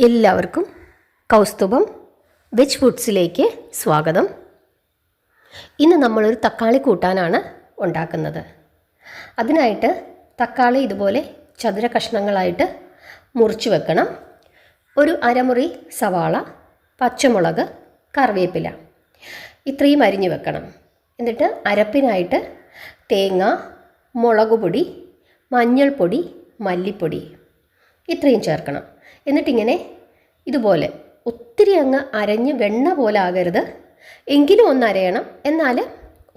എല്ലാവർക്കും കൗസ്തുഭം വെജ് ഫുഡ്സിലേക്ക് സ്വാഗതം. ഇന്ന് നമ്മളൊരു തക്കാളി കൂട്ടാനാണ് ഉണ്ടാക്കുന്നത്. അതിനായിട്ട് തക്കാളി ഇതുപോലെ ചതുര കഷ്ണങ്ങളായിട്ട് മുറിച്ച് വെക്കണം. ഒരു അരമുറി സവാള, പച്ചമുളക്, കറിവേപ്പില ഇത്രയും അരിഞ്ഞു വെക്കണം. എന്നിട്ട് അരപ്പിനായിട്ട് തേങ്ങ, മുളക് പൊടി, മഞ്ഞൾപ്പൊടി, മല്ലിപ്പൊടി ഇത്രയും ചേർക്കണം. എന്നിട്ടിങ്ങനെ ഇതുപോലെ ഒത്തിരി അങ്ങ് അരഞ്ഞ് വെണ്ണ പോലെ ആകരുത്, എങ്കിലും ഒന്ന് അരയണം. എന്നാൽ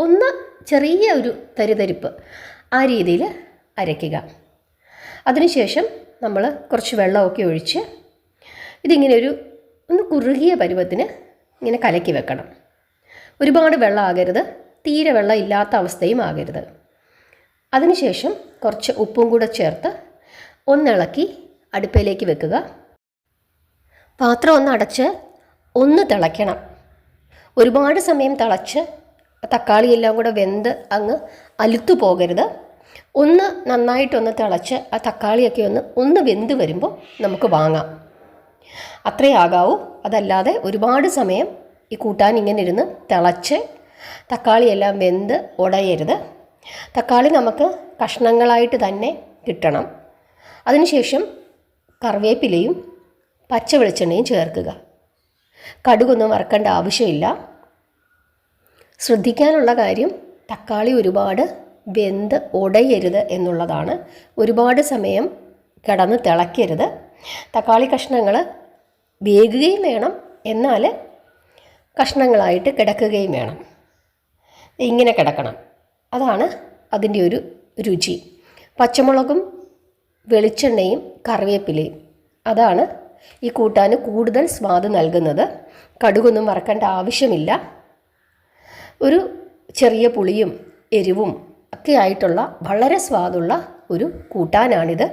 ഒന്ന് ചെറിയ ഒരു തരിതരിപ്പ് ആ രീതിയിൽ അരയ്ക്കുക. അതിനുശേഷം നമ്മൾ കുറച്ച് വെള്ളമൊക്കെ ഒഴിച്ച് ഇതിങ്ങനെ ഒന്ന് കുറുകിയ പരുവത്തിന് ഇങ്ങനെ കലക്കി വെക്കണം. ഒരുപാട് വെള്ളം ആകരുത്, തീരെ വെള്ളം ഇല്ലാത്ത അവസ്ഥയും ആകരുത്. അതിനുശേഷം കുറച്ച് ഉപ്പും കൂടെ ചേർത്ത് ഒന്നിളക്കി അടുപ്പിലേക്ക് വെക്കുക. പാത്രം ഒന്ന് അടച്ച് ഒന്ന് തിളയ്ക്കണം. ഒരുപാട് സമയം തിളച്ച് തക്കാളിയെല്ലാം കൂടെ വെന്ത് അങ്ങ് അലുത്തു പോകരുത്. ഒന്ന് നന്നായിട്ടൊന്ന് തിളച്ച് ആ തക്കാളിയൊക്കെ ഒന്ന് വെന്ത് വരുമ്പോൾ നമുക്ക് വാങ്ങാം. അത്രേ ആകാവൂ. അതല്ലാതെ ഒരുപാട് സമയം ഈ കൂട്ടാൻ ഇങ്ങനെ ഇരുന്ന് തിളച്ച് തക്കാളിയെല്ലാം വെന്ത് ഉടയരുത്. തക്കാളി നമുക്ക് കഷ്ണങ്ങളായിട്ട് തന്നെ കിട്ടണം. അതിനുശേഷം കറിവേപ്പിലയും പച്ച വെളിച്ചെണ്ണയും ചേർക്കുക. കടുകൊന്നും വറക്കേണ്ട ആവശ്യമില്ല. ശ്രദ്ധിക്കാനുള്ള കാര്യം തക്കാളി ഒരുപാട് വെന്ത് ഉടയരുത് എന്നുള്ളതാണ്. ഒരുപാട് സമയം കിടന്ന് തിളയ്ക്കരുത്. തക്കാളി കഷ്ണങ്ങൾ വേകുകയും വേണം, എന്നാൽ കഷ്ണങ്ങളായിട്ട് കിടക്കുകയും വേണം. ഇങ്ങനെ കിടക്കണം. അതാണ് അതിൻ്റെ ഒരു രുചി. പച്ചമുളകും വെളിച്ചെണ്ണയും കറിവേപ്പിലയും അതാണ് ഈ കൂട്ടാന് കൂടുതൽ സ്വാദ് നൽകുന്നത്. കടുകൊന്നും വറക്കേണ്ട ആവശ്യമില്ല. ഒരു ചെറിയ പുളിയും എരിവും ഒക്കെ ആയിട്ടുള്ള വളരെ സ്വാദുള്ള ഒരു കൂട്ടാനാണിത്.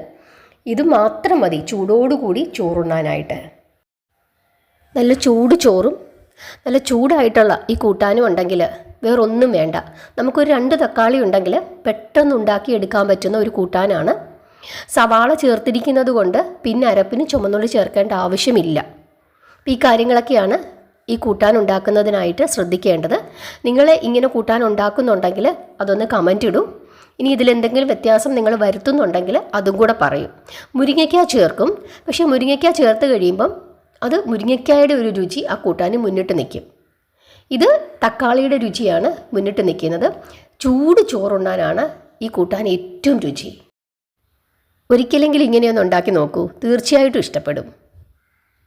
ഇത് മാത്രം മതി ചൂടോടുകൂടി ചോറുണ്ണാനായിട്ട്. നല്ല ചൂട് ചോറും നല്ല ചൂടായിട്ടുള്ള ഈ കൂട്ടാനും ഉണ്ടെങ്കിൽ വേറൊന്നും വേണ്ട. നമുക്കൊരു 2 തക്കാളി ഉണ്ടെങ്കിൽ പെട്ടെന്ന് ഉണ്ടാക്കിയെടുക്കാൻ പറ്റുന്ന ഒരു കൂട്ടാനാണ്. സവാള ചേർത്തിരിക്കുന്നത് കൊണ്ട് പിന്നെ അരപ്പിന് ചുമന്നുള്ളി ചേർക്കേണ്ട ആവശ്യമില്ല. ഈ കാര്യങ്ങളൊക്കെയാണ് ഈ കൂട്ടാൻ ഉണ്ടാക്കുന്നതിനായിട്ട് ശ്രദ്ധിക്കേണ്ടത്. നിങ്ങൾ ഇങ്ങനെ കൂട്ടാൻ ഉണ്ടാക്കുന്നുണ്ടെങ്കിൽ അതൊന്ന് കമൻ്റ് ഇടൂ. ഇനി ഇതിലെന്തെങ്കിലും വ്യത്യാസം നിങ്ങൾ വരുത്തുന്നുണ്ടെങ്കിൽ അതും കൂടെ പറയും. മുരിങ്ങയ്ക്ക ചേർക്കും, പക്ഷേ മുരിങ്ങയ്ക്ക ചേർത്ത് കഴിയുമ്പം അത് മുരിങ്ങയ്ക്കായുടെ ഒരു രുചി ആ കൂട്ടാൻ മുന്നിട്ട് നിൽക്കും. ഇത് തക്കാളിയുടെ രുചിയാണ് മുന്നിട്ട് നിൽക്കുന്നത്. ചൂട് ചോറുണ്ണാനാണ് ഈ കൂട്ടാൻ ഏറ്റവും രുചി. ഒരിക്കലെങ്കിലും ഇങ്ങനെയൊന്ന് ഉണ്ടാക്കി നോക്കൂ, തീർച്ചയായിട്ടും ഇഷ്ടപ്പെടും.